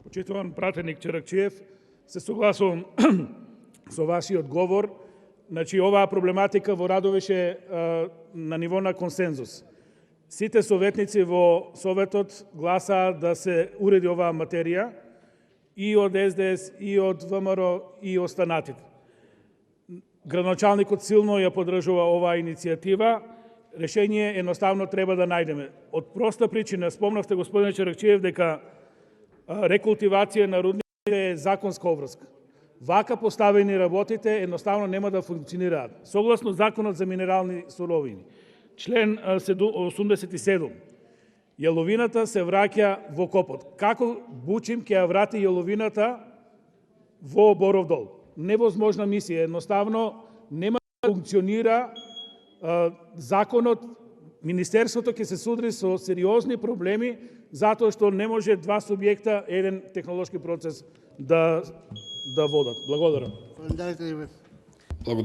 Почитуван пратеник Чаракчиев, се согласувам со вашиот говор. Значи, оваа проблематика во Радовише на ниво на консензус. Сите советници во Советот гласаа да се уреди оваа материја и од СДС, и од ВМРО, и останатите. Градоначалникот силно ја поддржува оваа иницијатива. Решение едноставно треба да најдеме. Од проста причина, спомнавте, господине Чаракчиев, дека рекултивација на рудниците е законска обврска. Вака поставени работите едноставно нема да функционираат. Согласно Законот за минерални суровини, член 87, јаловината се враќа во копот. Како Бучим ќе ја врати јаловината во Боров дол? Невозможна мисија. Едноставно нема да функционира законот. Министерството ќе се судри со сериозни проблеми затоа што не може два субјекта еден технолошки процес да водат. Благодарам.